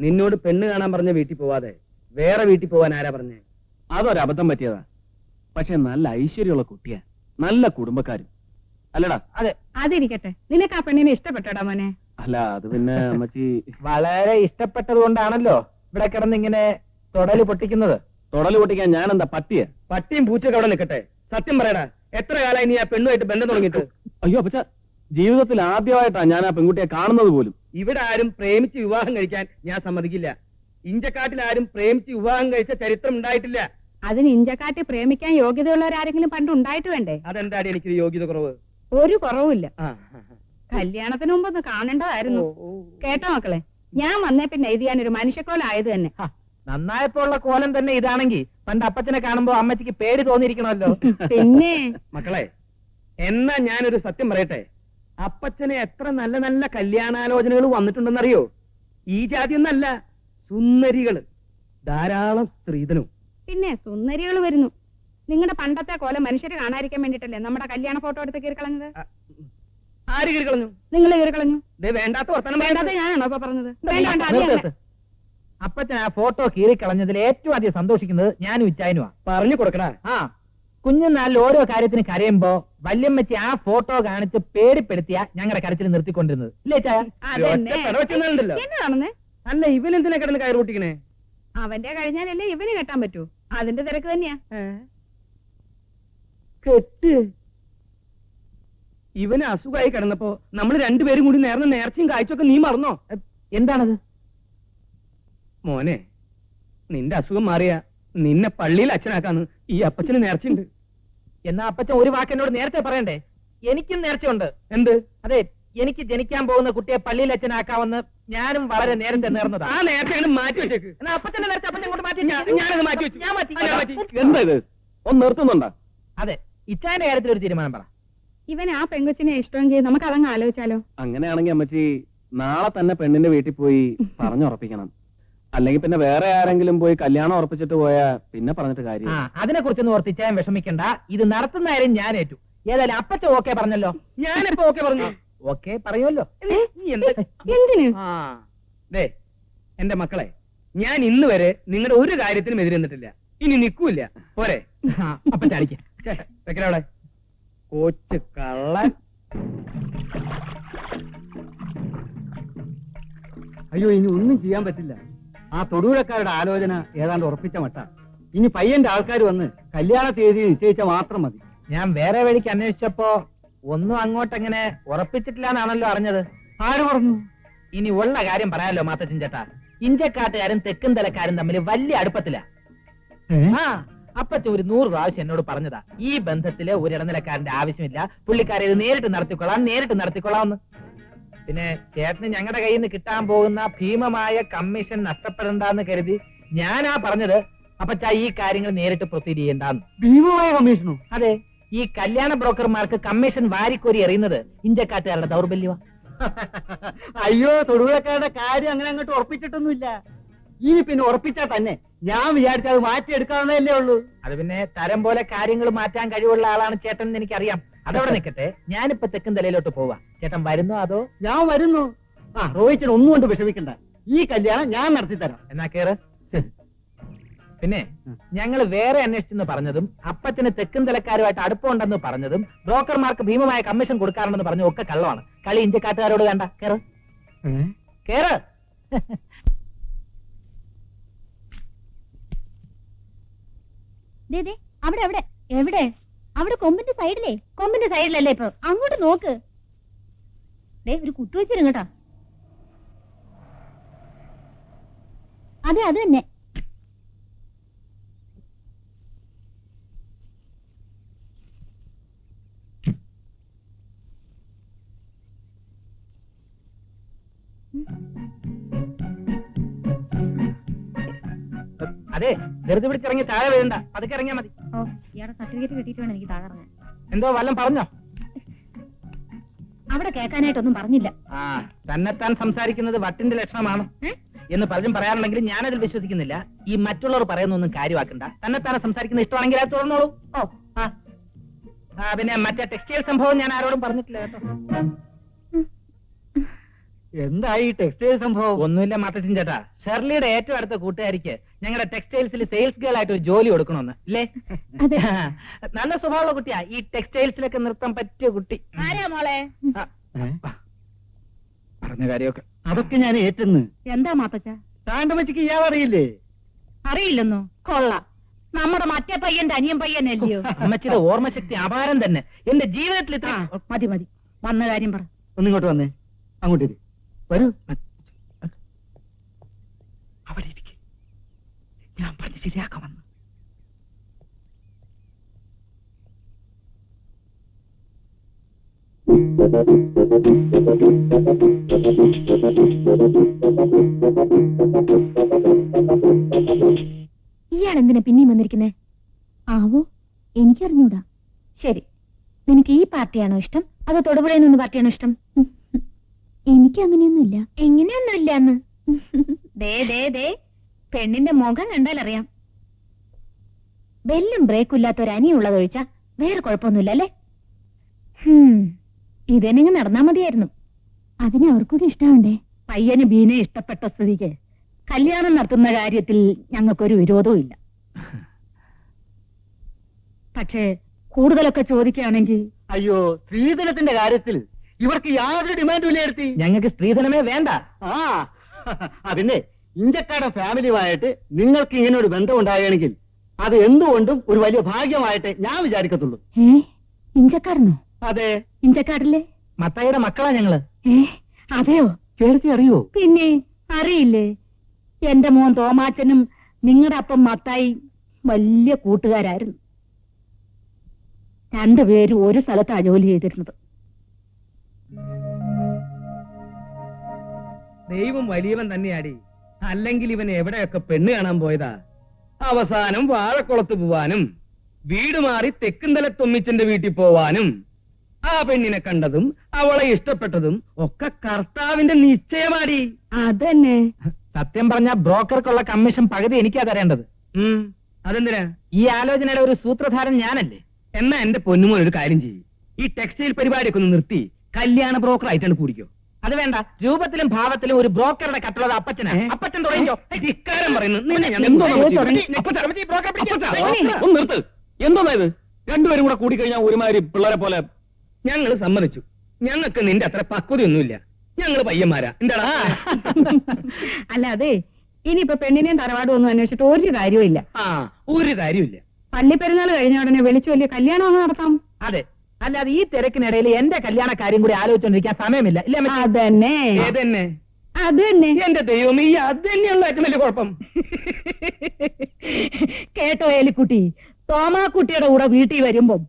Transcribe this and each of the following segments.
നിന്നോട് പെണ്ണ് കാണാൻ പറഞ്ഞ വീട്ടിൽ പോവാതെ വേറെ വീട്ടിൽ പോവാൻ ആരാ പറഞ്ഞേ? അതൊരബദ്ധം പറ്റിയതാ. പക്ഷെ നല്ല ഐശ്വര്യമുള്ള കുട്ടിയാ, നല്ല കുടുംബക്കാരും അല്ലടാ. അതെ, അതിരിക്കട്ടെ. നിനക്ക് ആ പെണ്ണിനെ ഇഷ്ടപ്പെട്ടോടാ മോനെ? അല്ല, അത് പിന്നെ അമ്മച്ചി വളരെ ഇഷ്ടപ്പെട്ടത് കൊണ്ടാണല്ലോ ഇവിടെ കിടന്ന് ഇങ്ങനെ തൊടല് പൊട്ടിക്കുന്നത്. തൊടല് പൊട്ടിക്കാൻ ഞാൻ എന്താ പട്ടിയെ? പട്ടിയും പൂച്ചയൊക്കെ അവിടെ നിൽക്കട്ടെ. സത്യം പറയടാ, എത്ര കാലമായി നീ ആ പെണ്ണുമായിട്ട് ബന്ധം തുടങ്ങിയിട്ട്? അയ്യോ അപ്പച്ച, ജീവിതത്തിൽ ആദ്യമായിട്ടാ ഞാൻ ആ പെൺകുട്ടിയെ കാണുന്നത് പോലും. ഇവിടെ ആരും പ്രേമിച്ച് വിവാഹം കഴിക്കാൻ ഞാൻ സമ്മതിക്കില്ല. ഇഞ്ചക്കാട്ടിൽ ആരും പ്രേമിച്ച് വിവാഹം കഴിച്ച ചരിത്രം ഉണ്ടായിട്ടില്ല. അതിന് ഇഞ്ചക്കാട്ടി പ്രേമിക്കാൻ യോഗ്യതയുള്ളവരാരെങ്കിലും പണ്ട് ഉണ്ടായിട്ട് വേണ്ടേ? അതെന്താടി എനിക്ക് യോഗ്യത കുറവ്? ഒരു കുറവുമില്ല. ആ, കല്യാണത്തിന് മുമ്പ് ഒന്ന് കാണേണ്ടതായിരുന്നു. ഓ, ഓ. കേട്ടോ മക്കളെ, ഞാൻ വന്നേ പിന്നെ ഇത് ഞാനൊരു മനുഷ്യക്കോലായത് തന്നെ. നന്നായപ്പോ ഉള്ള കോലം തന്നെ ഇതാണെങ്കിൽ പണ്ട് അപ്പച്ചനെ കാണുമ്പോ അമ്മച്ചിക്ക് പേടി തോന്നിയിരിക്കണമല്ലോ. പിന്നെ മക്കളെ, എന്നാ ഞാനൊരു സത്യം പറയട്ടെ. അപ്പച്ചന് എത്ര നല്ല നല്ല കല്യാണാലോചനകൾ വന്നിട്ടുണ്ടെന്നറിയോ? ഈ ജാതി ഒന്നല്ല, സുന്ദരികള് ധാരാളം. സ്ത്രീധനവും. പിന്നെ സുന്ദരികൾ വരുന്നു. നിങ്ങളുടെ പണ്ടത്തെ കോലം മനുഷ്യര് കാണാതിരിക്കാൻ വേണ്ടിട്ടല്ലേ നമ്മുടെ കല്യാണ ഫോട്ടോ എടുത്ത് കീറിക്കളഞ്ഞത്? ആര് കീറിക്കളഞ്ഞു? നിങ്ങൾ കീറിക്കളഞ്ഞു. വേണ്ടാത്ത വർത്തമാനം വേണ്ടാതെ ഞാനാണോ ഇപ്പൊ പറഞ്ഞത്? വേണ്ട, വേണ്ട, അത് തന്നെ. അപ്പച്ചൻ ആ ഫോട്ടോ കീറിക്കളഞ്ഞതിൽ ഏറ്റവും അധികം സന്തോഷിക്കുന്നത് ഞാനും ഇച്ചായനുമാ. പറഞ്ഞു കൊടുക്കടാ. ആ, കുഞ്ഞുനാളിൽ ഓരോ കാര്യത്തിന് കരയുമ്പോ വല്യമ്മച്ചി ആ ഫോട്ടോ കാണിച്ച് പേടിപ്പെടുത്തിയ ഞങ്ങളുടെ കരച്ചിൽ നിർത്തിക്കൊണ്ടിരുന്നത് ഇല്ലേ ചായ? അതന്നെ. ഉണ്ടല്ലോ. എന്നതാണെന്ന്? അല്ല, ഇവൻ എന്തിനാ കിടന്ന് കയറി പൊട്ടിക്കണേ? അവന്റെ കഴിഞ്ഞാലല്ലേ ഇവന് കെട്ടാൻ പറ്റൂ. അതിന്റെ തിരക്ക് തന്നെയാ. കെട്ട്. ഇവന് അസുഖമായി കിടന്നപ്പോ നമ്മൾ രണ്ടുപേരും കൂടി നേർന്ന നേർച്ചയും കാഴ്ചയൊക്കെ നീ മറന്നോ? എന്താണത്? മോനെ, നിന്റെ അസുഖം മാറിയ നിന്നെ പള്ളിയിൽ അച്ഛനാക്കാന്ന് ഈ അപ്പച്ചന് നേർച്ചയുണ്ട്. എന്നാ അപ്പച്ചൻ ഒരു വാക്കെന്നോട് നേരത്തെ പറയണ്ടേ? എനിക്കും നേർച്ചയുണ്ട്. എന്ത്? അതെ, എനിക്ക് ജനിക്കാൻ പോകുന്ന കുട്ടിയെ പള്ളിയിൽ അച്ഛനാക്കാമെന്ന് ഞാനും വളരെ നേരത്തെ നേർന്നതാ. ആ നേരത്തെ മാറ്റി വെച്ചേക്ക്. എന്നാ അപ്പച്ചന്റെ നേരത്തെ അപ്പച്ചൻ കൊണ്ട് മാറ്റി. ഞാനത് മാറ്റി വെച്ചു. ഞാൻ മാറ്റി. എന്താ ഇത്? ഒന്ന് നിർത്തുന്നുണ്ടോ? അതെ, ഇച്ചാന്റെ കാര്യത്തിൽ ഒരു തീരുമാനം പറ. ഇവൻ ആ പെങ്കൊച്ചിനെ ഇഷ്ടമെങ്കിൽ നമുക്ക് അതങ്ങ് ആലോചിച്ചാലോ? അങ്ങനെയാണെങ്കിൽ അമ്മച്ചി നാളെ തന്നെ പെണ്ണിന്റെ വീട്ടിൽ പോയി പറഞ്ഞുറപ്പിക്കണം. അല്ലെങ്കിൽ പിന്നെ വേറെ ആരെങ്കിലും പോയി കല്യാണം ഉറപ്പിച്ചിട്ട് പോയാ പിന്നെ പറഞ്ഞിട്ട് കാര്യം. അതിനെ കുറിച്ചൊന്നും ഓർത്ത് ഇച്ചായൻ വിഷമിക്കണ്ട. ഇത് നടത്തുന്ന കാര്യം ഞാൻ ഏറ്റു. ഏതായാലും അപ്പച്ച ഓക്കെ പറഞ്ഞല്ലോ. ഞാനിപ്പോ ഓക്കെ പറഞ്ഞു. ഓക്കെ പറയുമല്ലോ. എന്തിന്? ദേ എന്റെ മക്കളെ, ഞാൻ ഇന്ന് വരെ നിങ്ങളുടെ ഒരു കാര്യത്തിനും എതിരെ നിന്നിട്ടില്ല. ഇനി നിൽക്കൂല. പോരെ? അപ്പ ചാടിക്ക വെക്കലവിടെ കോച്ച് കള്ളൻ. അയ്യോ, ഇനി ഒന്നും ചെയ്യാൻ പറ്റില്ല. ആ തൊടുപുഴക്കാരുടെ ആലോചന ഏതാണ്ട് ഉറപ്പിച്ച മട്ട. ഇനി പയ്യന്റെ ആൾക്കാർ വന്ന് കല്യാണ തീയതി നിശ്ചയിച്ച മാത്രം മതി. ഞാൻ വേറെ വഴിക്ക് അന്വേഷിച്ചപ്പോ ഒന്നും അങ്ങോട്ടെങ്ങനെ ഉറപ്പിച്ചിട്ടില്ല എന്നാണല്ലോ അറിഞ്ഞത്. ആര് പറഞ്ഞു? ഇനി ഉള്ള കാര്യം പറയാലോ മാത്തച്ഛൻ ചേട്ടാ. ഇഞ്ചക്കാട്ടുകാരും തെക്കും തലക്കാരും തമ്മിൽ വലിയ അടുപ്പത്തില. ആ, അപ്പച്ച ഒരു 100 പ്രാവശ്യം എന്നോട് പറഞ്ഞതാ, ഈ ബന്ധത്തില് ഒരു ഇടനിലക്കാരന്റെ ആവശ്യമില്ല, പുള്ളിക്കാരെ ഇത് നേരിട്ട് നടത്തിക്കൊള്ളാം എന്ന്. പിന്നെ ചേട്ടന് ഞങ്ങളുടെ കയ്യിൽ നിന്ന് കിട്ടാൻ പോകുന്ന ഭീമമായ കമ്മീഷൻ നഷ്ടപ്പെടണ്ടെന്ന് കരുതി ഞാനാ പറഞ്ഞത് അപ്പച്ച ഈ കാര്യങ്ങൾ നേരിട്ട് പ്രൊസീഡ് ചെയ്യണ്ടെന്ന്. ഭീമമായ കമ്മീഷനോ? അതെ, ഈ കല്യാണ ബ്രോക്കർമാർക്ക് കമ്മീഷൻ വാരിക്കോരി എറിയുന്നത് ഇഞ്ചക്കാട്ടുകാരുടെ ദൗർബല്യമാ. അയ്യോ, തൊടുപുഴക്കാരുടെ കാര്യം അങ്ങനെ അങ്ങോട്ട് ഉറപ്പിച്ചിട്ടൊന്നുമില്ല. ഇനി പിന്നെ ഉറപ്പിച്ചാൽ തന്നെ ഞാൻ വിചാരിച്ചത് മാറ്റിയെടുക്കാവുന്നതല്ലേ ഉള്ളൂ. അത് പിന്നെ തരം പോലെ കാര്യങ്ങൾ മാറ്റാൻ കഴിവുള്ള ആളാണ് ചേട്ടൻ എന്ന് എനിക്കറിയാം. അതവിടെ നിൽക്കട്ടെ, ഞാനിപ്പോ തെക്കും തലയിലോട്ട് പോവാ. ചേട്ടൻ വരുന്നോ അതോ? ഞാൻ വരുന്നു. ആ, റോഹിച്ചൻ ഒന്നും കൊണ്ട് വിഷമിക്കണ്ട. ഈ കല്യാണം ഞാൻ നടത്തിത്തരാം. എന്നാ കേറ്. പിന്നെ ഞങ്ങൾ വേറെ അന്വേഷിച്ചെന്ന് പറഞ്ഞതും അപ്പച്ചന് തെക്കും തലക്കാരുമായിട്ട് അടുപ്പമുണ്ടെന്ന് പറഞ്ഞതും ബ്രോക്കർമാർക്ക് ഭീമമായ കമ്മീഷൻ കൊടുക്കാറുണ്ടെന്ന് പറഞ്ഞു ഒക്കെ കള്ളമാണ്. കളി ഇഞ്ചക്കാട്ടുകാരോട് വേണ്ട. കേറ് കേറ്. അവിടെ അവിടെ എവിടെ? അവിടെ കൊമ്പിന്റെ സൈഡിലേ. കൊമ്പിന്റെ സൈഡിലല്ലേ ഇപ്പൊ? അങ്ങോട്ട് നോക്ക്. ഒരു കുത്തു വെച്ചിരും കേട്ടോ. അതെ, അത് തന്നെ. അതെ, ധൃതി പിടിച്ചിറങ്ങി താഴെ വീഴണ്ട, പതുക്കെ ഇറങ്ങിയാ മതി. ഓ, ഇയാളുടെ സർട്ടിഫിക്കറ്റ് കിട്ടിയിട്ട് വേണം എനിക്ക് താകർന്ന്. എന്തോ വല്ലതും പറഞ്ഞോ? അവിടെ കേൾക്കാനായിട്ടൊന്നും പറഞ്ഞില്ല. ആ, തന്നെത്താൻ സംസാരിക്കുന്നത് വട്ടിന്റെ ലക്ഷണമാണ് എന്ന് പലരും പറയാറുണ്ടെങ്കിലും ഞാനതിൽ വിശ്വസിക്കുന്നില്ല. ഈ മറ്റുള്ളവർ പറയുന്നൊന്നും കാര്യമാക്കണ്ട. തന്നെത്താനെ സംസാരിക്കുന്ന ഇഷ്ടമാണെങ്കിൽ അത് തുറന്നോളൂ. ഓ, ആ പിന്നെ മറ്റേ ടെക്സ്റ്റൈൽ സംഭവം ഞാൻ ആരോടും പറഞ്ഞിട്ടില്ല കേട്ടോ. എന്തായി ടെക്സ്റ്റൈൽ സംഭവം? ഒന്നുമില്ല മാത്തച്ഛൻ ചേട്ടാ, ഷെർലിയുടെ ഏറ്റവും അടുത്ത കൂട്ടുകാരിക്ക് ഞങ്ങളുടെ ടെക്സ്റ്റൈൽസിൽ സെയിൽസ് ഗേൾ ആയിട്ട് ഒരു ജോലി കൊടുക്കണമെന്ന് ഇല്ലേ? അതെ. നല്ല സ്വഭാവമുള്ള കുട്ടിയാ, ഈ ടെക്സ്റ്റൈൽസിലൊക്കെ നിർത്താൻ പറ്റിയ കുട്ടി. ആരാ മോളെ? ആ, പറഞ്ഞ കാര്യമൊക്കെ അതൊക്കെ ഞാൻ ഏറ്റെന്ന്. എന്താ മാത്തച്ഛ? താണ്ടമ്മച്ചിക്ക് ഇയാളറിയില്ലേ? അറിയില്ലെന്നോ? കൊള്ളാം. നമ്മുടെ മറ്റേ പയ്യന്റെ അനിയൻ പയ്യനല്ലയോ? അമ്മച്ചിയുടെ ഓർമ്മശക്തി അപാരം തന്നെ. എന്റെ ജീവിതത്തിൽ ഇത്ര മതി മതി, വന്ന കാര്യം പറ. ഒന്നിങ്ങോട്ട് വന്നേ, അങ്ങോട്ടേക്ക് വരൂ. അവിടെ ഇരിക്കും, ഞാൻ പറഞ്ഞ് ശരിയാക്കാൻ വന്നു. ഇയാൾ എന്തിനാ പിന്നെയും വന്നിരിക്കുന്നേ? ആവോ, എനിക്കറിഞ്ഞൂടാ. ശരി, നിനക്ക് ഈ പാർട്ടിയാണോ ഇഷ്ടം അതോ തൊടുപുഴയിൽ നിന്ന് പാർട്ടിയാണോ ഇഷ്ടം? എനിക്ക് അങ്ങനെയൊന്നുമില്ല. എങ്ങനെയൊന്നുമില്ല എന്ന് ദേ ദേ ദേ, പെണ്ണിന്റെ മുഖം കണ്ടാൽ അറിയാം. ബെല്ലും ബ്രേക്കും ഇല്ലാത്ത ഒരു അനിയുള്ളതൊഴിച്ച വേറെ കുഴപ്പമൊന്നുമില്ല അല്ലേ? ഇതെനിങ്ങ് നടന്നാ മതിയായിരുന്നു. അതിനെ അവർക്കൂടി ഇഷ്ടാവണ്ടേ? പയ്യന് ബീനെ ഇഷ്ടപ്പെട്ട സ്ഥിതിക്ക് കല്യാണം നടത്തുന്ന കാര്യത്തിൽ ഞങ്ങൾക്കൊരു വിരോധവും ഇല്ല. പക്ഷേ കൂടുതലൊക്കെ ചോദിക്കുകയാണെങ്കിൽ അയ്യോ, സ്ത്രീധനത്തിന്റെ കാര്യത്തിൽ ഇവർക്ക് യാതൊരു ഡിമാൻഡും ഇല്ല എടുത്തി. ഞങ്ങൾക്ക് സ്ത്രീധനമേ വേണ്ട. ആ അതിനെ ഇഞ്ചക്കാരുടെ ഫാമിലിയുമായിട്ട് നിങ്ങൾക്ക് ഇങ്ങനെ ഒരു ബന്ധം ഉണ്ടാവുകയാണെങ്കിൽ അത് എന്തുകൊണ്ടും ഒരു വലിയ ഭാഗ്യമായിട്ട് ഞാൻ വിചാരിക്കത്തുള്ളൂ. ഇഞ്ചക്കാരനോ? അതെ, ഇഞ്ചക്കാരില്ലേ? മത്തായിയുടെ മക്കളാ ഞങ്ങള്. അതെയോ? ചേർത്തി അറിയോ? പിന്നെ അറിയില്ലേ, എന്റെ മോൻ തോമാച്ചനും നിങ്ങളുടെ അപ്പം മത്തായി വലിയ കൂട്ടുകാരായിരുന്നു. രണ്ടുപേരും ഒരു സ്ഥലത്താ ജോലി ചെയ്തിരുന്നത്. ദൈവം വലിയവൻ തന്നെയാടി, അല്ലെങ്കിൽ ഇവൻ എവിടെയൊക്കെ പെണ്ണ് കാണാൻ പോയതാ. അവസാനം വാഴക്കുളത്ത് പോവാനും വീട് മാറി തെക്കുംതല തൊമ്മിച്ചന്റെ വീട്ടിൽ പോവാനും ആ പെണ്ണിനെ കണ്ടതും അവളെ ഇഷ്ടപ്പെട്ടതും ഒക്കെ കർത്താവിന്റെ നിശ്ചയമാടി. അതന്നെ. സത്യം പറഞ്ഞ ബ്രോക്കർക്കുള്ള കമ്മീഷൻ പകുതി എനിക്കാ തരേണ്ടത്. അതെന്തിനാ? ഈ ആലോചനയുടെ ഒരു സൂത്രധാരൻ ഞാനല്ലേ. എന്നാ എന്റെ പൊന്നുമോൻ ഒരു കാര്യം ചെയ്യും, ഈ ടെക്സ്റ്റൈൽ പരിപാടിയൊക്കെ ഒന്ന് നിർത്തി കല്യാണ ബ്രോക്കർ ആയിട്ടാണ് കൂടിക്കോ. അത് വേണ്ട, രൂപത്തിലും ഭാവത്തിലും ഒരു ബ്രോക്കറുടെ കട്ടുള്ളത് അപ്പച്ചനാ. അപ്പച്ചൻ തുടങ്ങിക്കോ. ഇക്കാരം പറയുന്നു. നിർത്ത്. എന്തോന്നാ ഇത്? രണ്ടുപേരും കൂടെ കൂടിക്കഴിഞ്ഞാൽ ഒരുമാതിരി പിള്ളേരെ പോലെ. ഞങ്ങൾ സമ്മതിച്ചു, ഞങ്ങൾക്ക് നിന്റെ അത്ര പക്വതയൊന്നുമില്ല, ഞങ്ങൾ പയ്യന്മാരാ. എന്താടാ? അല്ല അതെ, ഇനിയിപ്പോ പെണ്ണിനെയും തറവാടും ഒന്നും അന്വേഷിച്ചിട്ട് ഒരു കാര്യവും ആ, ഒരു കാര്യമില്ല. പള്ളിപ്പെരുന്നാൾ കഴിഞ്ഞ ഉടനെ വിളിച്ചു വലിയ കല്യാണം അങ്ങ് നടത്താം. അതെ, അല്ലാതെ ഈ തിരക്കിനിടയിൽ എന്റെ കല്യാണ കാര്യം കൂടി ആലോചിച്ചോണ്ടിരിക്കാൻ സമയമില്ല. ഇല്ല അതന്നെ ഏതന്നെ? അത് തന്നെ. എന്റെ ദൈവം, ഈ അത് തന്നെയുള്ള ഏറ്റവും വലിയ കുഴപ്പം. കേട്ടോ ഏലിക്കുട്ടി, തോമാക്കുട്ടിയുടെ കൂടെ വീട്ടിൽ വരുമ്പം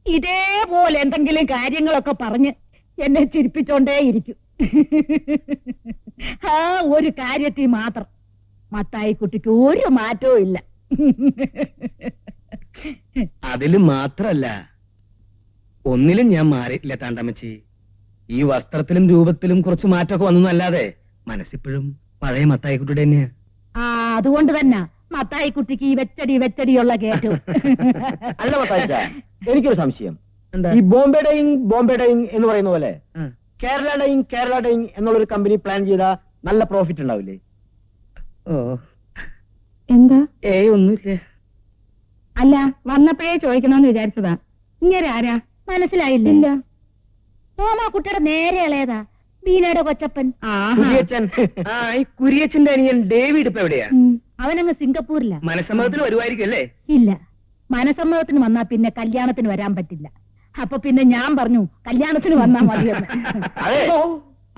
ഇതേപോലെ എന്തെങ്കിലും കാര്യങ്ങളൊക്കെ പറഞ്ഞ് എന്നെ ചിരിപ്പിച്ചോണ്ടേയിരിക്കും. ആ ഒരു കാര്യത്തിൽ മാത്രം മത്തായിക്കുട്ടിക്ക് ഒരു മാറ്റവും ഇല്ല. അതില് മാത്രല്ല, ഒന്നിലും ഞാൻ മാറിയിട്ടില്ല താണ്ടമ്മച്ചി. ഈ വസ്ത്രത്തിലും രൂപത്തിലും കുറച്ച് മാറ്റമൊക്കെ വന്നല്ലാതെ മനസ്സിപ്പോഴും പഴയ മത്തായിക്കുട്ടിയുടെ തന്നെയാ. ആ അതുകൊണ്ട് തന്നെ മത്തായിക്കുട്ടിക്ക് ഈ വെച്ചടിയുള്ള കേട്ടു. അല്ല മത്തായിച്ച, എനിക്കൊരു സംശയം. എന്താ? ഈ ബോംബെ ഡൈയിങ് എന്ന് പറയുന്ന പോലെ ആ. കേരള ഡൈയിങ് എന്നുള്ളൊരു കമ്പനി പ്ലാൻ ചെയ്താ നല്ല പ്രോഫിറ്റ് ഉണ്ടാവില്ലേ? ഓ, എന്താ? ഒന്നുമില്ല. അല്ല, വന്നപ്പോഴേ ചോദിക്കണമെന്ന് വിചാരിച്ചതാ. ഇങ്ങനെ ആരാ? മനസ്സിലായില്ല. തോമാക്കുട്ടിയുടെ നേരെ ഇളയതാ, ബീനയുടെ കൊച്ചപ്പൻ. കുരിയച്ചൻ. ആ, ഈ കുരിയച്ചന്റെ അനിയൻ ഡേവിഡ് ഇപ്പൊ എവിടെയാ? അവനങ്ങ് സിംഗപ്പൂരില. മനസ്സമ്മതത്തിന് വരുമായിരിക്കും അല്ലേ? ഇല്ല, മനസമ്മതത്തിന് വന്നാ പിന്നെ കല്യാണത്തിന് വരാൻ പറ്റില്ല. അപ്പൊ പിന്നെ ഞാൻ പറഞ്ഞു കല്യാണത്തിന് വന്നാ മതിയെന്ന്. അതെ,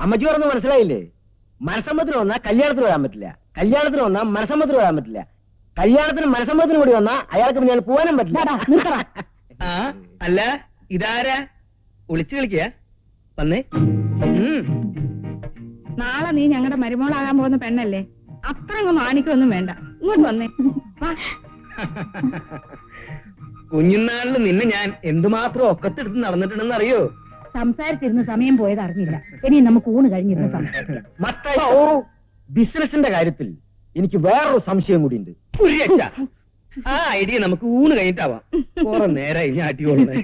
അമ്മച്ചി പറഞ്ഞ് മനസ്സിലായില്ലേ? മനസ്സമ്മതത്തിന് വന്നാൽ കല്യാണത്തിന് വരാൻ പറ്റില്ല, കല്യാണത്തിന് വന്നാൽ മനസ്സമ്മതത്തിന് വരാൻ പറ്റില്ല, കല്യാണത്തിന് മനസ്സമ്മതത്തിന് കൂടി വന്നാൽ അയാൾക്ക് പിന്നെ പോകാനും പറ്റില്ല. നിർത്തടാ. ആ, അല്ല ഇതാരാ? ഒളിച്ചു കളിക്കുക വന്നേ. നാളെ നീ ഞങ്ങളുടെ മരുമോളാകാൻ പോകുന്ന പെണ്ണല്ലേ, അത്ര അങ്ങ് മാണിക്കൊന്നും വേണ്ട. ഇങ്ങോട്ട് വന്നേ. വാ. കുഞ്ഞുനാളിൽ നിന്നെ ഞാൻ എന്തുമാത്രം ഒക്കത്തെടുത്ത് നടന്നിട്ടുണ്ടെന്ന് അറിയോ? സംസാരിച്ചിരുന്ന സമയം പോയത് അറിഞ്ഞില്ല. ഇനി നമുക്ക് ഊണ് കഴിഞ്ഞിരുന്ന സംസാരിക്കാം. മത്തായി, ബിസിനസിന്റെ കാര്യത്തിൽ എനിക്ക് വേറൊരു സംശയം കൂടിയുണ്ട്. കുരിയച്ച, ആ ഐഡിയ നമുക്ക് ഊണ് കഴിഞ്ഞിട്ടാവാം. കുറെ നേരമായി ഞാൻ അടിയോളെ.